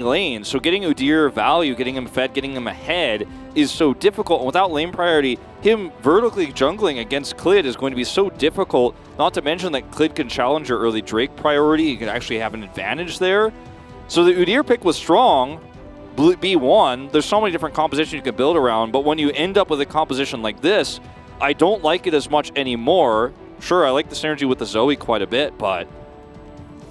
lane. So getting Udyr value, getting him fed, getting him ahead is so difficult. And without lane priority, him vertically jungling against Clid is going to be so difficult. Not to mention that Clid can challenge your early Drake priority. You can actually have an advantage there. So the Udyr pick was strong. B1, there's so many different compositions you can build around, but when you end up with a composition like this, I don't like it as much anymore. Sure, I like the synergy with the Zoe quite a bit, but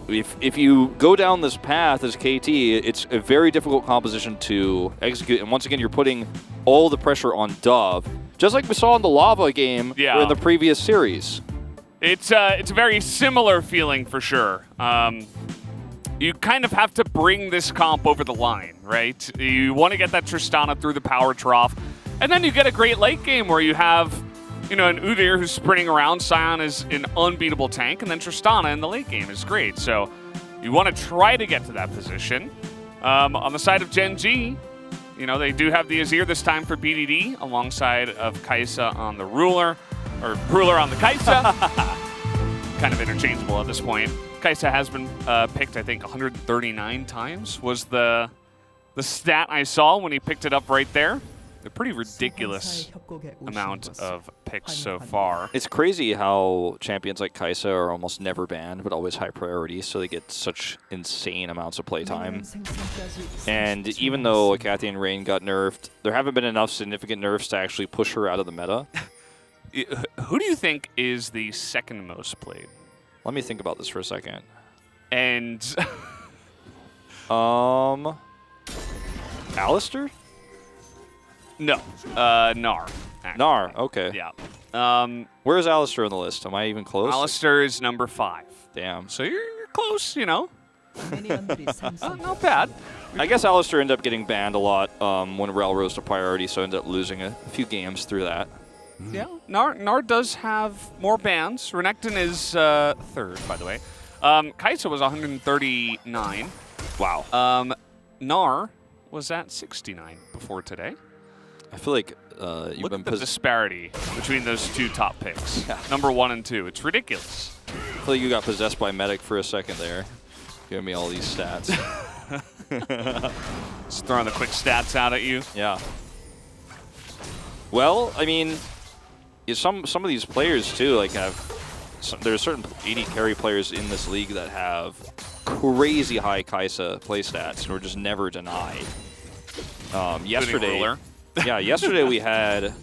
if you go down this path as KT, it's a very difficult composition to execute. And once again, you're putting all the pressure on Dove, just like we saw in the Lava game or in the previous series. It's a very similar feeling for sure. You kind of have to bring this comp over the line, right? You want to get that Tristana through the power trough, and then you get a great late game where you have, you know, an Udyr who's sprinting around. Sion is an unbeatable tank, and then Tristana in the late game is great. So you want to try to get to that position. On the side of Gen G, you know, they do have the Azir this time for BDD alongside of Kai'Sa on the Ruler, or Ruler on the Kai'Sa. Kind of interchangeable at this point. Kai'Sa has been picked, I think, 139 times was the stat I saw when he picked it up right there. A pretty ridiculous amount of picks so far. It's crazy how champions like Kai'Sa are almost never banned, but always high priority, so they get such insane amounts of playtime. And even though Kathy and Rain got nerfed, there haven't been enough significant nerfs to actually push her out of the meta. Who do you think is the second most played? Let me think about this for a second. And Alistair? No, Gnar. Actually. Gnar, okay. Yeah. Where is Alistair on the list? Am I even close? Alistair is number 5. Damn. So you're close, you know. Not bad. I guess Alistair ended up getting banned a lot when Rel rose to priority, so ended up losing a few games through that. Yeah, Gnar does have more bans. Renekton is 3rd, by the way. Kai'Sa was 139. Wow. Gnar was at 69 before today. I feel like you've Look been at the disparity between those two top picks. Yeah. Number 1 and 2. It's ridiculous. I feel like you got possessed by Medic for a second there. Giving me all these stats. Just throwing the quick stats out at you. Yeah. Well, I mean, some of these players too, like there's certain AD carry players in this league that have crazy high Kai'Sa play stats and were just never denied. Yesterday, yesterday we had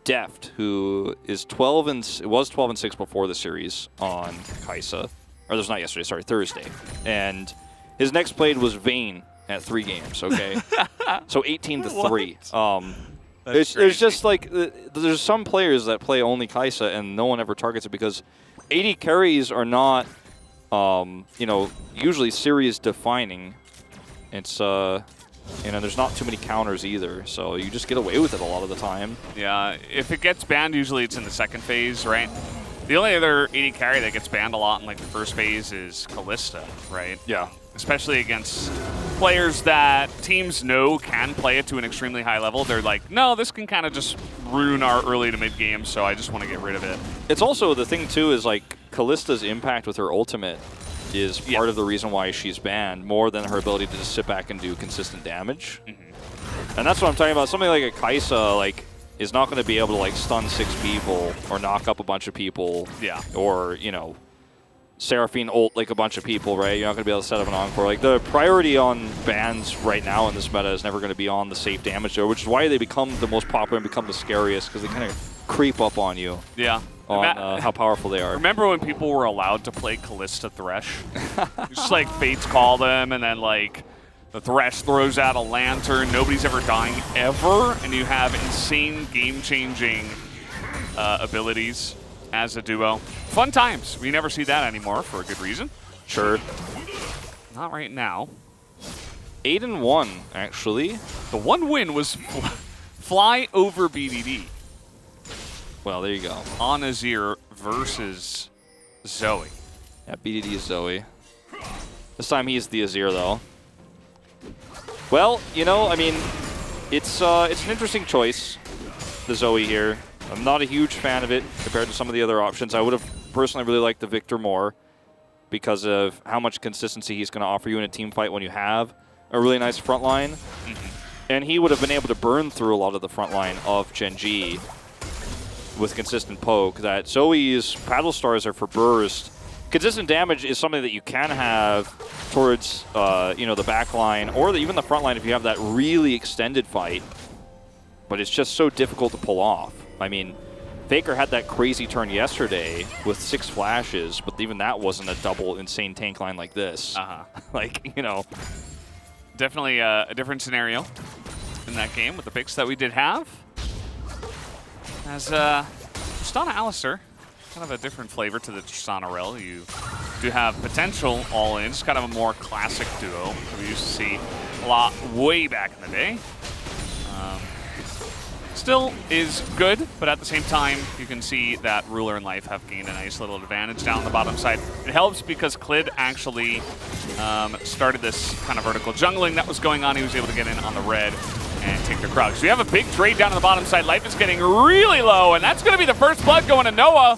Deft, who is 12 and 6 before the series on Kai'Sa. Or there's not yesterday, sorry, Thursday. And his next played was Vayne at 3 games, okay? So 18 to 3. There's just like, there's some players that play only Kai'Sa and no one ever targets it because AD carries are not, you know, usually series defining. It's, you know, there's not too many counters either, so you just get away with it a lot of the time. Yeah, if it gets banned, usually it's in the second phase, right? The only other AD carry that gets banned a lot in like the first phase is Kalista, right? Yeah. Especially against players that teams know can play it to an extremely high level. They're like, no, this can kind of just ruin our early to mid game, so I just want to get rid of it. It's also, the thing too is like Kalista's impact with her ultimate is part of the reason why she's banned, more than her ability to just sit back and do consistent damage. And that's what I'm talking about. Something like a Kai'Sa, like, is not going to be able to like stun 6 people or knock up a bunch of people. Yeah. Or, you know, Seraphine ult like a bunch of people, right? You're not going to be able to set up an encore. Like, the priority on bans right now in this meta is never going to be on the safe damage there, which is why they become the most popular and become the scariest, because they kind of creep up on you. Yeah. On how powerful they are. Remember when people were allowed to play Kalista Thresh? Just like Fates call them, and then like the Thresh throws out a lantern, nobody's ever dying ever, and you have insane game-changing abilities as a duo. Fun times. We never see that anymore for a good reason. Sure. Not right now. 8-1, actually. The one win was fly over BDD. Well, there you go. On Azir versus Zoe. Yeah, BDD is Zoe. This time he's the Azir, though. Well, you know, I mean, it's an interesting choice, the Zoe here. I'm not a huge fan of it compared to some of the other options. I would have personally really liked the Victor more because of how much consistency he's going to offer you in a team fight when you have a really nice front line. And he would have been able to burn through a lot of the front line of Gen G with consistent poke. That Zoe's Paddle Stars are for burst. Consistent damage is something that you can have towards the back line or even the front line if you have that really extended fight. But it's just so difficult to pull off. I mean, Faker had that crazy turn yesterday with 6 flashes, but even that wasn't a double insane tank line like this. Definitely a different scenario in that game with the picks that we did have. As Tristana Alistair, kind of a different flavor to the Tristana Rel. You do have potential all-ins, kind of a more classic duo that we used to see a lot way back in the day. Still is good, but at the same time, you can see that Ruler and Life have gained a nice little advantage down the bottom side. It helps because Clid actually started this kind of vertical jungling that was going on. He was able to get in on the red and take the crowd. So we have a big trade down on the bottom side. Life is getting really low, and that's going to be the first blood going to Noah.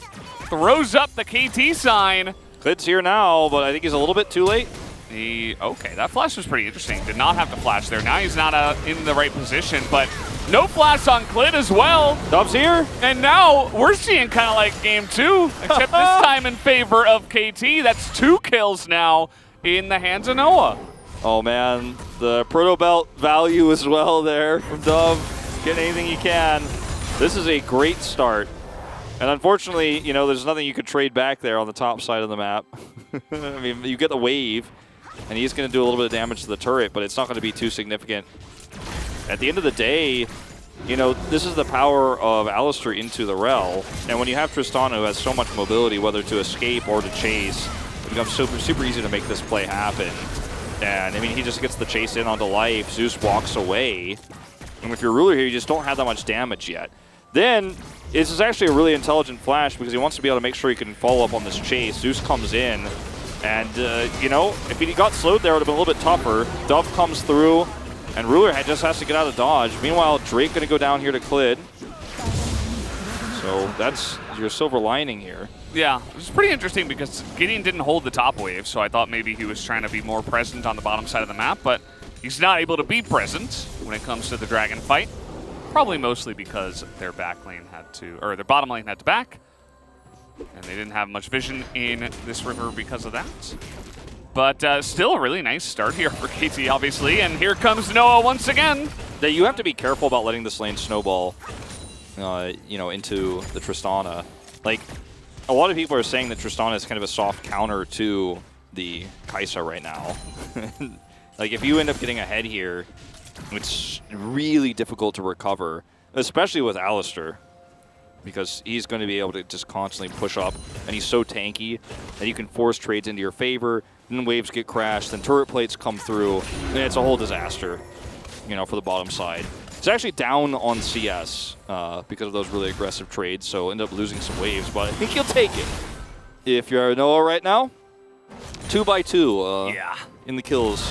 Throws up the KT sign. Clid's here now, but I think he's a little bit too late. Okay, that flash was pretty interesting. Did not have to flash there. Now he's not in the right position, but no flash on Clid as well. Dub's here. And now we're seeing kind of like game 2, except this time in favor of KT. That's 2 kills now in the hands of Noah. Oh man, the Proto Belt value as well there from Dub. Get anything you can. This is a great start. And unfortunately, there's nothing you could trade back there on the top side of the map. I mean, you get the wave, and he's going to do a little bit of damage to the turret, but it's not going to be too significant. At the end of the day, this is the power of Alistair into the Rel, and when you have Tristana who has so much mobility, whether to escape or to chase, it becomes super, super easy to make this play happen. And, I mean, he just gets the chase in onto Life, Zeus walks away, and if you're Ruler here, you just don't have that much damage yet. Then, this is actually a really intelligent flash because he wants to be able to make sure he can follow up on this chase. Zeus comes in, and, if he got slowed there, it would have been a little bit tougher. Dove comes through, and Ruler just has to get out of dodge. Meanwhile, Drake going to go down here to Clid. So that's your silver lining here. Yeah, it was pretty interesting because Gideon didn't hold the top wave, so I thought maybe he was trying to be more present on the bottom side of the map, but he's not able to be present when it comes to the Dragon fight. Probably mostly because their bottom lane had to back, and they didn't have much vision in this river because of that. But still a really nice start here for KT, obviously, and here comes Noah once again. That you have to be careful about letting this lane snowball, into the Tristana. Like, a lot of people are saying that Tristana is kind of a soft counter to the Kai'Sa right now. Like, if you end up getting ahead here, it's really difficult to recover, especially with Alistair, because he's going to be able to just constantly push up, and he's so tanky that you can force trades into your favor, then waves get crashed, then turret plates come through, and it's a whole disaster, for the bottom side. It's actually down on CS because of those really aggressive trades, so end up losing some waves, but I think you'll take it. If you're Noah right now, 2x2 yeah. in the kills.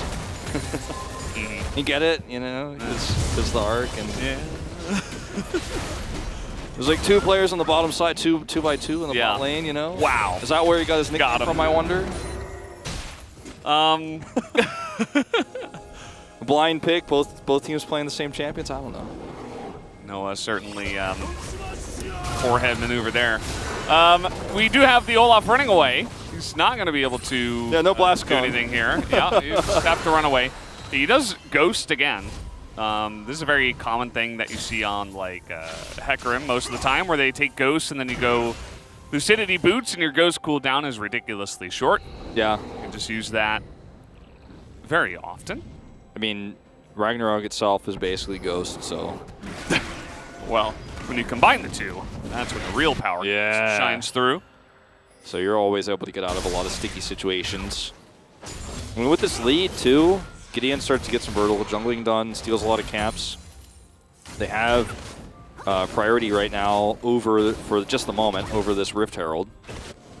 You get it, because the arc and yeah. There's like 2 players on the bottom side, 2x2 in the bot lane, Wow. Is that where he got his nickname from, I wonder? Blind pick, both teams playing the same champions? I don't know. Noah certainly forehead maneuver there. We do have the Olaf running away. He's not going to be able to no blast do anything here. Yeah, you just have to run away. He does ghost again. This is a very common thing that you see on like Hecarim most of the time, where they take ghosts and then you go Lucidity boots and your ghost cooldown is ridiculously short. Yeah. You can just use that very often. I mean, Ragnarok itself is basically ghost, so. Well, when you combine the two, that's when the real power shines through. So you're always able to get out of a lot of sticky situations. I mean, with this lead, too, Gideon starts to get some vertical jungling done, steals a lot of camps. They have priority right now for just the moment, over this Rift Herald.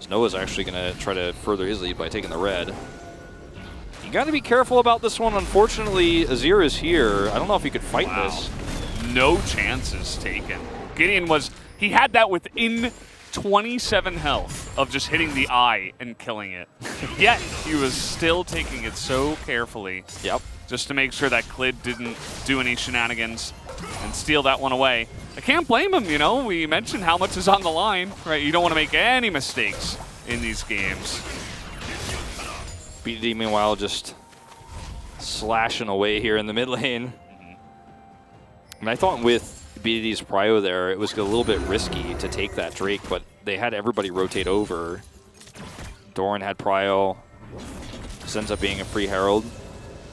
So Noah's actually going to try to further his lead by taking the red. You got to be careful about this one. Unfortunately, Azir is here. I don't know if he could fight this. No chances taken. Gideon he had that within 27 health of just hitting the eye and killing it. Yet, he was still taking it so carefully. Yep. just to make sure that Clid didn't do any shenanigans and steal that one away. I can't blame him, you know. We mentioned how much is on the line, right? You don't want to make any mistakes in these games. BDD, meanwhile, just slashing away here in the mid lane. And I thought with BDD's prio there, it was a little bit risky to take that Drake, but they had everybody rotate over. Doran had prio. This ends up being a free Herald.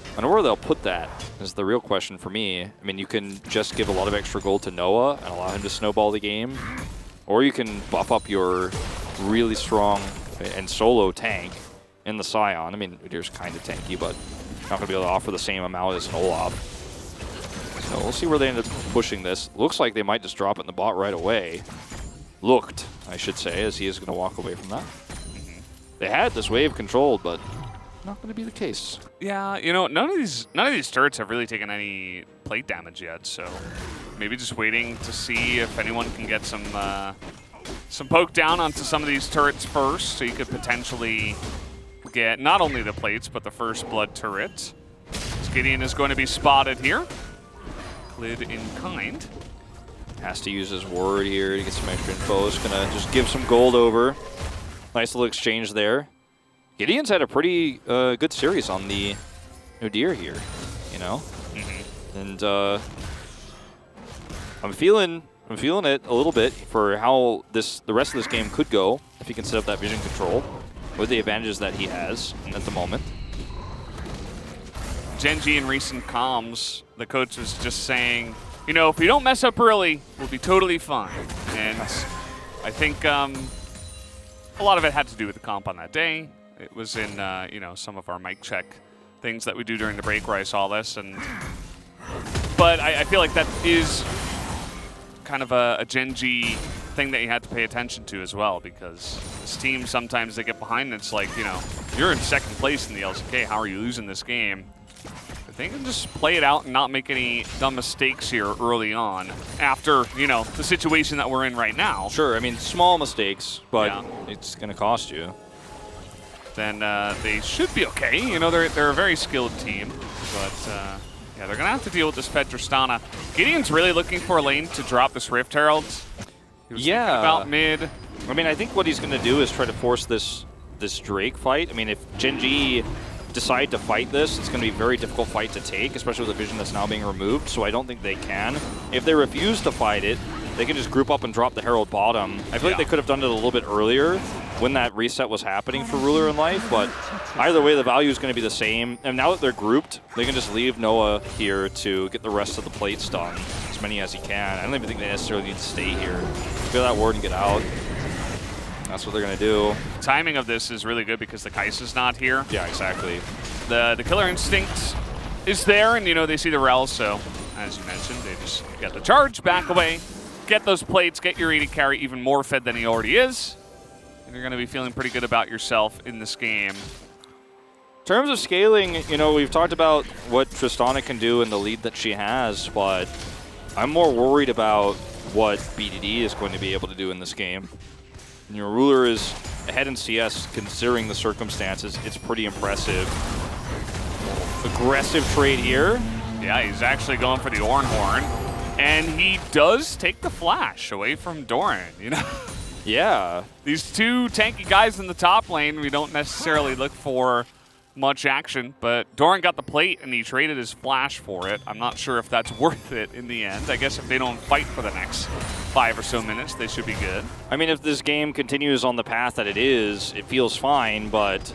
I wonder where they'll put that is the real question for me. I mean, you can just give a lot of extra gold to Noah and allow him to snowball the game, or you can buff up your really strong and solo tank in the Scion. I mean, Udyr's kind of tanky, but not going to be able to offer the same amount as an Olaf. So we'll see where they end up pushing this. Looks like they might just drop it in the bot right away. Looked, I should say, as he is going to walk away from that. They had this wave controlled, but not going to be the case. Yeah, you know, none of these turrets have really taken any plate damage yet, so maybe just waiting to see if anyone can get some poke down onto some of these turrets first, so you could potentially get not only the plates, but the first blood turret. Gideon is going to be spotted here. Clid in kind. Has to use his ward here to get some extra info. It's going to just give some gold over. Nice little exchange there. Gideon's had a pretty good series on the Udyr here, you know? And I'm feeling it a little bit for how the rest of this game could go if he can set up that vision control with the advantages that he has at the moment. Genji in recent comms, the coach was just saying, you know, if we don't mess up early, we'll be totally fine. And I think a lot of it had to do with the comp on that day. It was in, you know, some of our mic check things that we do during the break where I saw this. But I feel like that is kind of a Genji thing that you had to pay attention to as well, because this team, sometimes they get behind and it's like, you know, you're in second place in the LCK. How are you losing this game? If they can just play it out and not make any dumb mistakes here early on after, you know, the situation that we're in right now. Sure, I mean, small mistakes, but it's going to cost you. Then they should be okay. You know, they're a very skilled team, but yeah, they're gonna have to deal with this Fed Tristana. Gideon's really looking for a lane to drop this Rift Herald. He was thinking about mid. I mean, I think what he's gonna do is try to force this Drake fight. I mean, if Genji decide to fight this, it's gonna be a very difficult fight to take, especially with the vision that's now being removed. So I don't think they can. If they refuse to fight it, they can just group up and drop the Herald bottom. I feel like they could have done it a little bit earlier when that reset was happening for Ruler in Life, but either way, the value is going to be the same. And now that they're grouped, they can just leave Noah here to get the rest of the plates done, as many as he can. I don't even think they necessarily need to stay here. Feel that ward and get out. That's what they're going to do. The timing of this is really good because the Kai'Sa's not here. Yeah, exactly. The killer instinct is there, and, you know, they see the rel, so as you mentioned, they just get the charge, back away, get those plates, get your AD carry even more fed than he already is. You're going to be feeling pretty good about yourself in this game. In terms of scaling, you know, we've talked about what Tristana can do and the lead that she has, but I'm more worried about what BDD is going to be able to do in this game. You know, Ruler is ahead in CS considering the circumstances. It's pretty impressive. Aggressive trade here. Yeah, he's actually going for the Ornhorn, and he does take the flash away from Doran, you know? Yeah. These two tanky guys in the top lane, we don't necessarily look for much action, but Doran got the plate and he traded his flash for it. I'm not sure if that's worth it in the end. I guess if they don't fight for the next 5 or so minutes, they should be good. I mean, if this game continues on the path that it is, it feels fine, but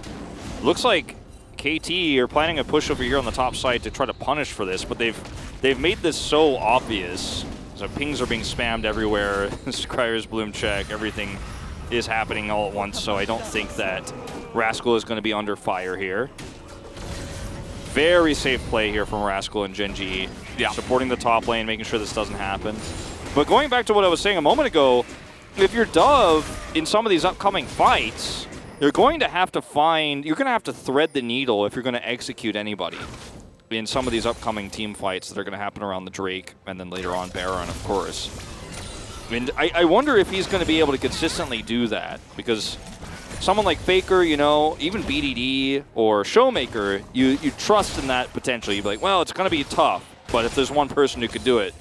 looks like KT are planning a push over here on the top side to try to punish for this, but they've made this so obvious. So pings are being spammed everywhere. Scryer's bloom check, everything is happening all at once, so I don't think that Rascal is going to be under fire here. Very safe play here from Rascal and Genji. Yeah. Supporting the top lane, making sure this doesn't happen. But going back to what I was saying a moment ago, if you're Dove in some of these upcoming fights, you're going to have to thread the needle if you're going to execute anybody in some of these upcoming team fights that are going to happen around the Drake and then later on Baron, of course. And I wonder if he's going to be able to consistently do that, because someone like Faker, you know, even BDD or Showmaker, you trust in that potential. You'd be like, well, it's going to be tough, but if there's one person who could do it,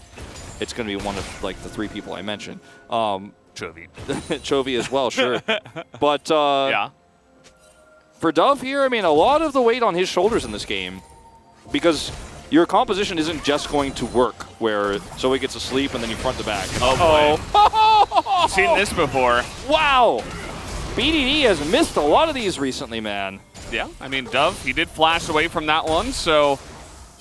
it's going to be one of like the 3 people I mentioned. Chovy. Chovy as well, sure. But yeah. For Dove here, I mean, a lot of the weight on his shoulders in this game, because your composition isn't just going to work where Zoe gets asleep and then you front to back. Oh, boy. Seen this before. Wow. BDD has missed a lot of these recently, man. Yeah, I mean, Dove, he did flash away from that one, so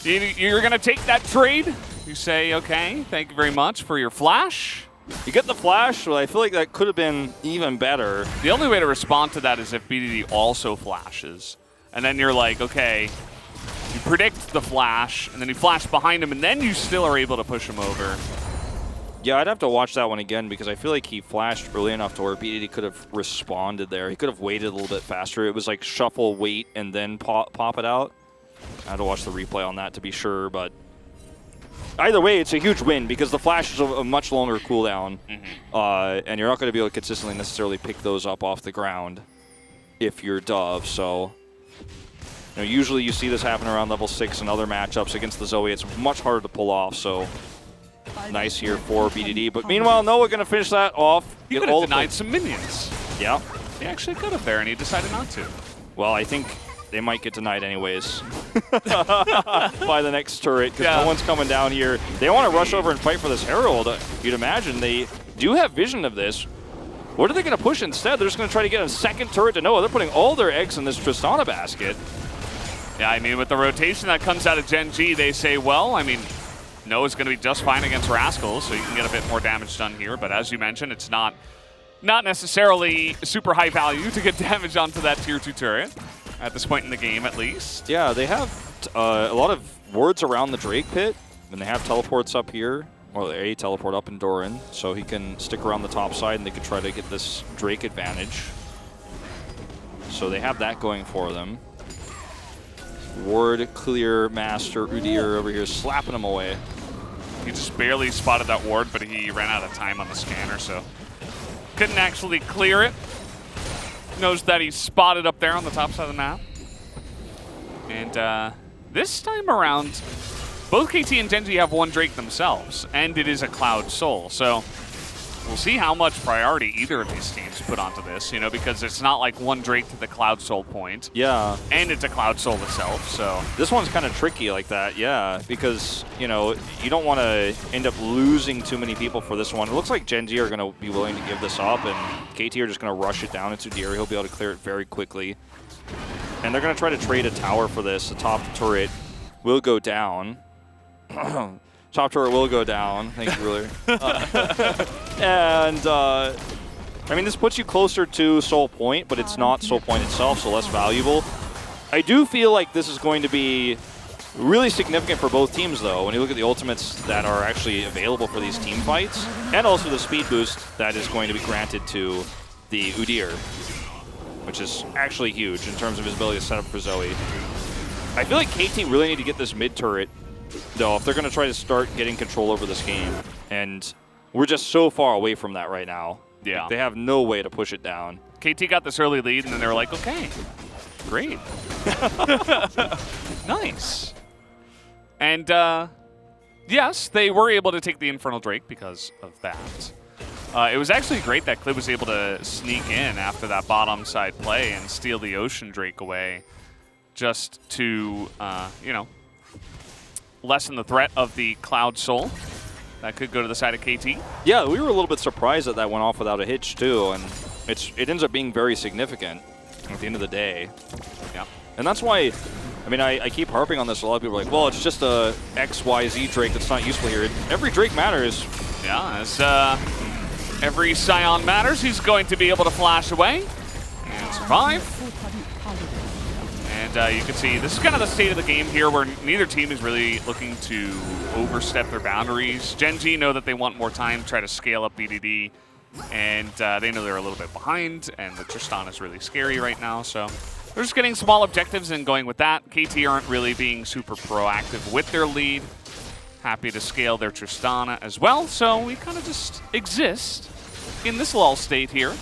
you're going to take that trade. You say, okay, thank you very much for your flash. You get the flash, but I feel like that could have been even better. The only way to respond to that is if BDD also flashes. And then you're like, okay, you predict the flash, and then you flash behind him, and then you still are able to push him over. Yeah, I'd have to watch that one again because I feel like he flashed early enough to where BDD could have responded there. He could have waited a little bit faster. It was like shuffle, wait, and then pop it out. I had to watch the replay on that to be sure, but either way, it's a huge win because the flash is a much longer cooldown, and you're not going to be able to consistently necessarily pick those up off the ground if you're Dove. So, you know, usually you see this happen around level 6 in other matchups against the Zoe. It's much harder to pull off. So, nice here for BDD. But meanwhile, Noah going to finish that off. He could have denied some minions. Yeah. He actually could have there, and he decided not to. Well, I think they might get denied anyways by the next turret because no one's coming down here. They want to rush over and fight for this Herald. You'd imagine they do have vision of this. What are they going to push instead? They're just going to try to get a second turret to Noah. They're putting all their eggs in this Tristana basket. Yeah, I mean, with the rotation that comes out of Gen G, they say, well, I mean, Noah's going to be just fine against Rascal, so you can get a bit more damage done here. But as you mentioned, it's not necessarily super high value to get damage onto that tier 2 turret. At this point in the game, at least. Yeah, they have a lot of wards around the Drake pit, and they have teleports up here. Well, a teleport up in Doran, so he can stick around the top side, and they could try to get this Drake advantage. So they have that going for them. Ward clear master Udyr over here slapping him away. He just barely spotted that ward, but he ran out of time on the scanner, so couldn't actually clear it. Knows that he's spotted up there on the top side of the map. And this time around, both KT and Gen G have one Drake themselves, and it is a Cloud Soul. So we'll see how much priority either of these teams put onto this, you know, because it's not like one Drake to the Cloud Soul point. Yeah. And it's a Cloud Soul itself, so. This one's kind of tricky like that, yeah, because, you know, you don't want to end up losing too many people for this one. It looks like Gen G are going to be willing to give this up, and KT are just going to rush it down into Udyr. He'll be able to clear it very quickly. And they're going to try to trade a tower for this. The top turret will go down. Top turret will go down. Thank you, Ruler. I mean, this puts you closer to Soul Point, but it's not Soul Point itself, so less valuable. I do feel like this is going to be really significant for both teams, though, when you look at the ultimates that are actually available for these team fights, and also the speed boost that is going to be granted to the Udyr, which is actually huge in terms of his ability to set up for Zoe. I feel like KT really need to get this mid turret, though, if they're going to try to start getting control over this game. And we're just so far away from that right now. Yeah. Like, they have no way to push it down. KT got this early lead, and then they were like, okay, great. Nice. And, yes, they were able to take the Infernal Drake because of that. It was actually great that Clid was able to sneak in after that bottom side play and steal the Ocean Drake away just to, you know, lessen the threat of the Cloud Soul. That could go to the side of KT. Yeah, we were a little bit surprised that that went off without a hitch, too, and it ends up being very significant at the end of the day. Yeah. And that's why, I mean, I keep harping on this. A lot of people are like, well, it's just a XYZ Drake that's not useful here. Every Drake matters. Yeah, as every Scion matters, he's going to be able to flash away and survive. And you can see this is kind of the state of the game here where neither team is really looking to overstep their boundaries. Gen G know that they want more time to try to scale up BDD, and they know they're a little bit behind, and the Tristana is really scary right now, so they're just getting small objectives and going with that. KT aren't really being super proactive with their lead. Happy to scale their Tristana as well, so we kind of just exist in this lull state here.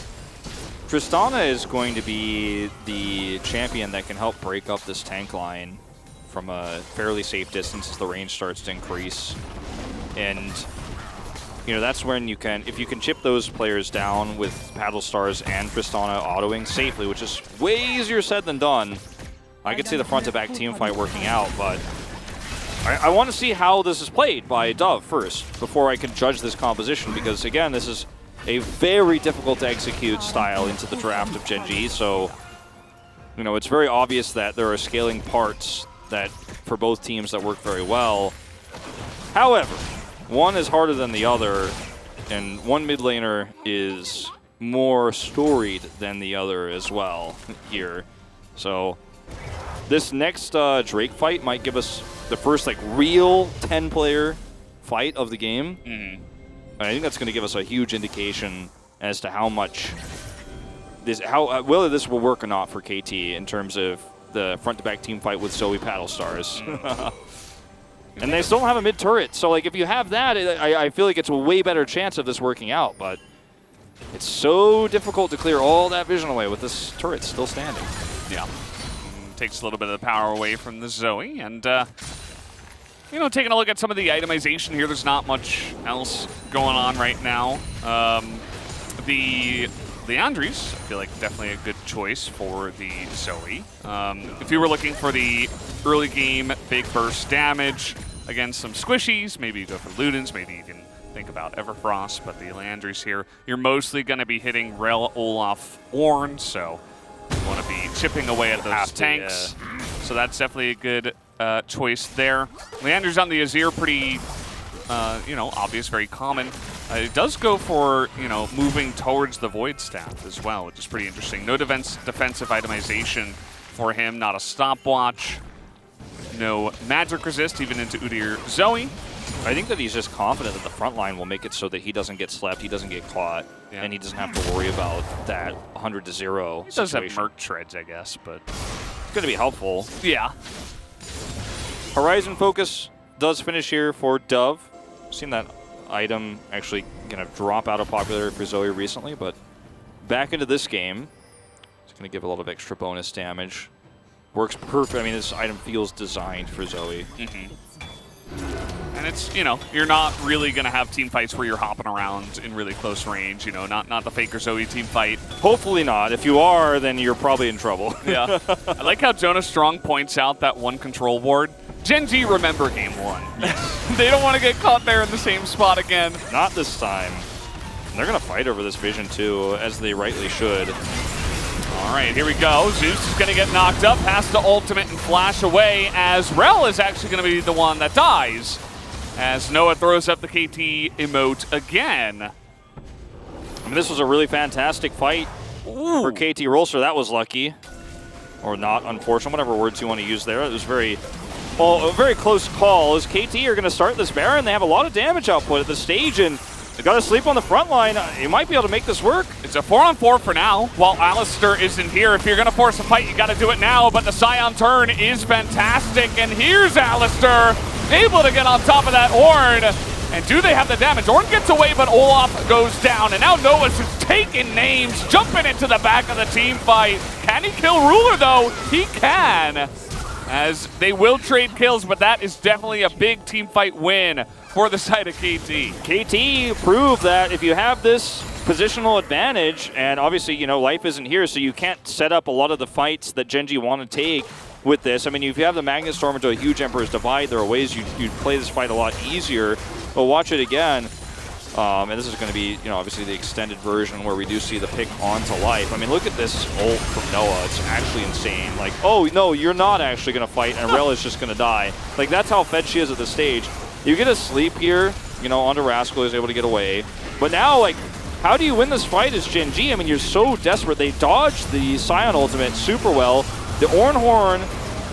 Tristana is going to be the champion that can help break up this tank line from a fairly safe distance as the range starts to increase. And, you know, that's when you can, if you can chip those players down with Paddle Stars and Tristana autoing safely, which is way easier said than done, I could see the front-to-back team fight working out, but I want to see how this is played by Dove first before I can judge this composition, because, again, this is a very difficult to execute style into the draft of Gen G, so, you know, it's very obvious that there are scaling parts that, for both teams, that work very well. However, one is harder than the other, and one mid laner is more storied than the other as well here. So this next Drake fight might give us the first like real 10-player fight of the game. I think that's going to give us a huge indication as to how much this, whether this will work or not for KT in terms of the front-to-back team fight with Zoe Paddle Stars. And they still don't have a mid turret, so like if you have that, I feel like it's a way better chance of this working out. But it's so difficult to clear all that vision away with this turret still standing. Yeah, takes a little bit of the power away from the Zoe, and you know, taking a look at some of the itemization here, there's not much else going on right now. The Andres, I feel like definitely a good choice for the Zoe. If you were looking for the early game big burst damage against some squishies, maybe you go for Ludens, maybe you can think about Everfrost, but the Landry's here, you're mostly going to be hitting Rel, Olaf, Ornn, so you want to be chipping away at those tanks. So that's definitely a good choice there. Leander's on the Azir, pretty, you know, obvious, very common. It does go for, you know, moving towards the Void Staff as well, which is pretty interesting. No defensive itemization for him, not a stopwatch, no magic resist even into Udyr Zoe. I think that he's just confident that the front line will make it so that he doesn't get slept, he doesn't get caught, and he doesn't have to worry about that 100 to 0 He does situation. have Merc Treads, I guess, but It's going to be helpful. yeah. Horizon Focus does finish here for Dove. Seen that item actually going to drop out of popularity for Zoe recently, but back into this game, it's going to give a lot of extra bonus damage. Works perfect. I mean, this item feels designed for Zoe. And it's, you know, you're not really going to have team fights where you're hopping around in really close range, you know, not the Faker Zoe team fight. Hopefully not. If you are, then you're probably in trouble. Yeah. I like how Jonas Strong points out that one control ward. Gen G remember game one. They don't want to get caught there in the same spot again. Not this time. And they're going to fight over this vision too, as they rightly should. All right, here we go. Zeus is going to get knocked up, has to ultimate and flash away, as Rel is actually going to be the one that dies, as Noah throws up the KT emote again. I mean, this was a really fantastic fight for KT Rolster. That was lucky. Or not, unfortunate, whatever words you want to use there. It was very, well, a very close call, as KT are going to start this Baron. They have a lot of damage output at the stage, and they've got to sleep on the front line. You might be able to make this work. It's a 4-on-4 for now, while Alistair isn't here. If you're going to force a fight, you got to do it now, but the Scion turn is fantastic, and here's Alistair, able to get on top of that Ornn. And do they have the damage? Ornn gets away, but Olaf goes down, and now Noah's just taking names, jumping into the back of the team fight. Can he kill Ruler, though? He can, as they will trade kills, but that is definitely a big team fight win for the side of KT. KT proved that if you have this positional advantage, and obviously, you know, life isn't here, so you can't set up a lot of the fights that Gen G want to take with this. I mean, if you have the Magnet Storm into a huge Emperor's Divide, there are ways you'd play this fight a lot easier. But watch it again. And this is going to be, you know, obviously the extended version where we do see the pick onto life. I mean, look at this ult from Noah. It's actually insane. Like, oh, no, you're not actually going to fight, and Rel is just going to die. Like, that's how fed she is at this stage. You get a sleep here, you know, onto Rascal, is able to get away. But now, like, how do you win this fight as Gen G? I mean, you're so desperate. They dodged the Scion ultimate super well. The Ornn Horn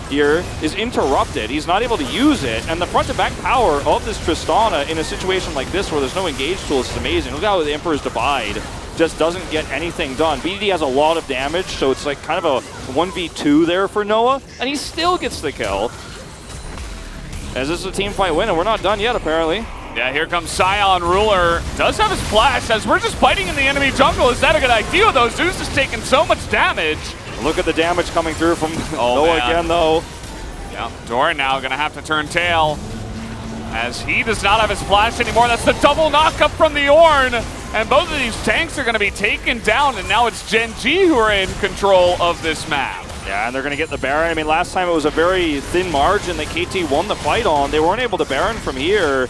here is interrupted. He's not able to use it, and the front-to-back power of this Tristana in a situation like this where there's no engage tool is amazing. Look how the Emperor's Divide just doesn't get anything done. BDD has a lot of damage, so it's like kind of a 1v2 there for Noah, and he still gets the kill. As this is a team fight win, and we're not done yet, apparently. Yeah, here comes Scion. Ruler does have his flash as we're just fighting in the enemy jungle. Is that a good idea, though? Zeus is taking so much damage. Look at the damage coming through from Noah again, though. Yeah, Doran now going to have to turn tail as he does not have his flash anymore. That's the double knockup from the Ornn. And both of these tanks are going to be taken down, and now it's Gen G who are in control of this map. Yeah, and they're going to get the Baron. I mean, last time it was a very thin margin that KT won the fight on. They weren't able to Baron from here.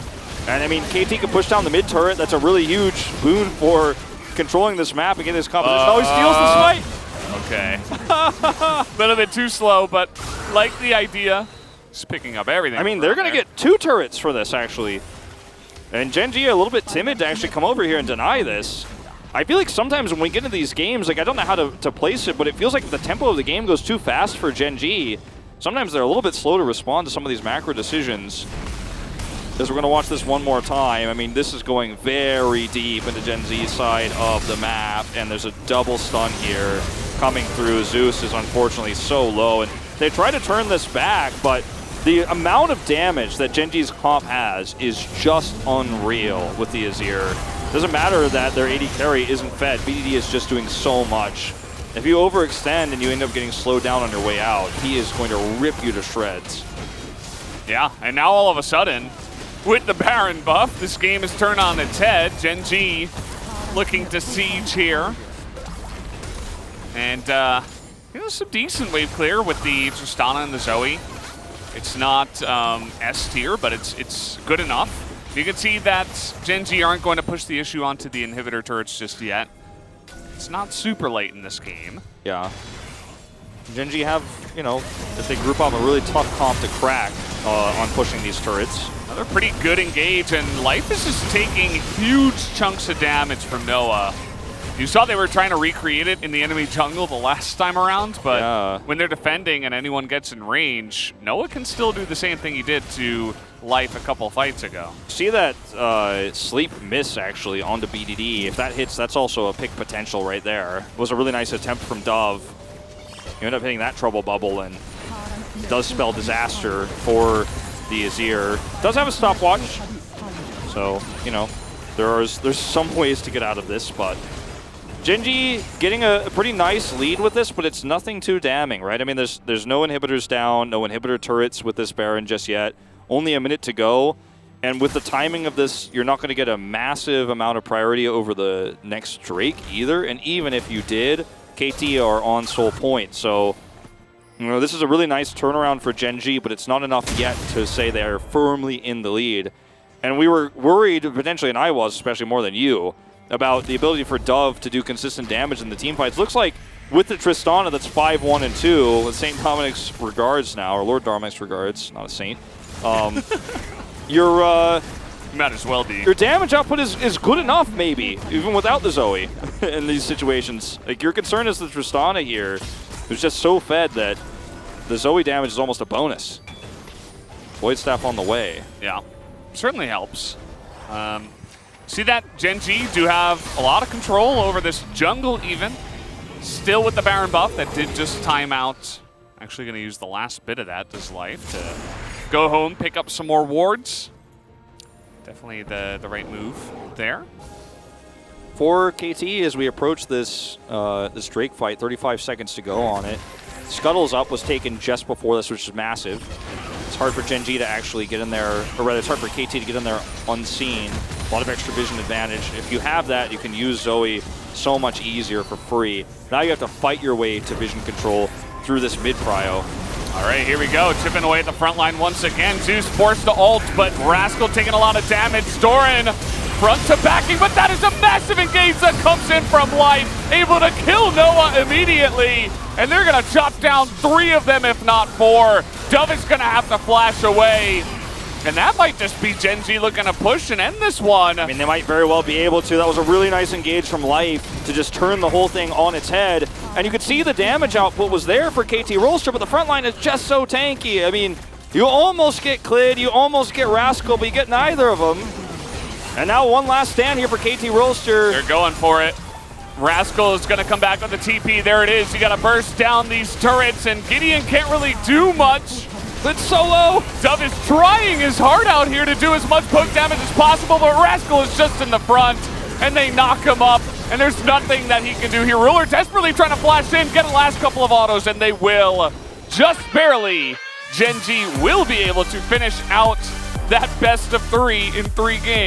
And I mean, KT can push down the mid turret. That's a really huge boon for controlling this map and getting this competition. Oh, he steals this fight. Okay. A little bit too slow, but like the idea. Just picking up everything. I mean, they're going to get 2 turrets for this, actually. And Gen G a little bit timid to actually come over here and deny this. I feel like sometimes when we get into these games, like I don't know how to place it, but it feels like the tempo of the game goes too fast for Gen G. Sometimes they're a little bit slow to respond to some of these macro decisions. As we're going to watch this one more time, I mean, this is going very deep into Gen Z's side of the map, and there's a double stun here coming through. Zeus is unfortunately so low, and they try to turn this back, but the amount of damage that Gen G's comp has is just unreal with the Azir. Doesn't matter that their AD carry isn't fed, BDD is just doing so much. If you overextend and you end up getting slowed down on your way out, he is going to rip you to shreds. Yeah, and now all of a sudden, with the Baron buff, this game is turned on its head. Gen G looking to siege here. And, some decent wave clear with the Tristana and the Zoe. It's not S tier, but it's good enough. You can see that Gen G aren't going to push the issue onto the inhibitor turrets just yet. It's not super late in this game. Yeah. Gen G have, if they group up, a really tough comp to crack on pushing these turrets. They're pretty good engage, and Life is just taking huge chunks of damage from Noah. You saw they were trying to recreate it in the enemy jungle the last time around, but when they're defending and anyone gets in range, Noah can still do the same thing he did to Life a couple fights ago. See that sleep miss actually onto BDD. If that hits, that's also a pick potential right there. It was a really nice attempt from Dove. You end up hitting that trouble bubble, and it does spell disaster for the Azir. Does have a stopwatch, so, there's some ways to get out of this, but Gen G getting a pretty nice lead with this, but it's nothing too damning, right? I mean, there's no inhibitors down, no inhibitor turrets with this Baron just yet. Only a minute to go, and with the timing of this, you're not going to get a massive amount of priority over the next Drake either, and even if you did, KT are on soul point, so this is a really nice turnaround for Gen G, but it's not enough yet to say they are firmly in the lead. And we were worried, potentially, and I was, especially more than you, about the ability for Dove to do consistent damage in the team fights. Looks like with the Tristana that's 5-1 and 2, with St. Dominic's regards now, or Lord Dominic's regards, not a saint, your might as well be. Your damage output is good enough, maybe, even without the Zoe in these situations. Like, your concern is the Tristana here, who's just so fed that the Zoe damage is almost a bonus. Void Staff on the way. Yeah, certainly helps. See that Gen G do have a lot of control over this jungle even. Still with the Baron buff that did just time out. Actually going to use the last bit of that, does Life, to go home, pick up some more wards. Definitely the right move there. For KT, as we approach this this Drake fight, 35 seconds to go on it. Scuttles up was taken just before this, which is massive. It's hard for Gen G to actually get in there, or rather it's hard for KT to get in there unseen. A lot of extra vision advantage. If you have that, you can use Zoe so much easier for free. Now you have to fight your way to vision control through this mid-prio. All right, here we go. Chipping away at the front line once again. Zeus forced to ult, but Rascal taking a lot of damage. Doran front to backing, but that is a massive engage that comes in from Life. Able to kill Noah immediately. And they're going to chop down 3 of them, if not 4. Dove is going to have to flash away. And that might just be Gen G looking to push and end this one. I mean, they might very well be able to. That was a really nice engage from Life to just turn the whole thing on its head. And you could see the damage output was there for KT Rolster, but the front line is just so tanky. I mean, you almost get Clid, you almost get Rascal, but you get neither of them. And now one last stand here for KT Rolster. They're going for it. Rascal is going to come back with the TP. There it is. You got to burst down these turrets, and Gideon can't really do much. Clid solo! Dove is trying his heart out here to do as much poke damage as possible, but Rascal is just in the front, and they knock him up, and there's nothing that he can do here. Ruler desperately trying to flash in, get a last couple of autos, and they will, just barely. Gen G will be able to finish out that best of 3 in 3 games.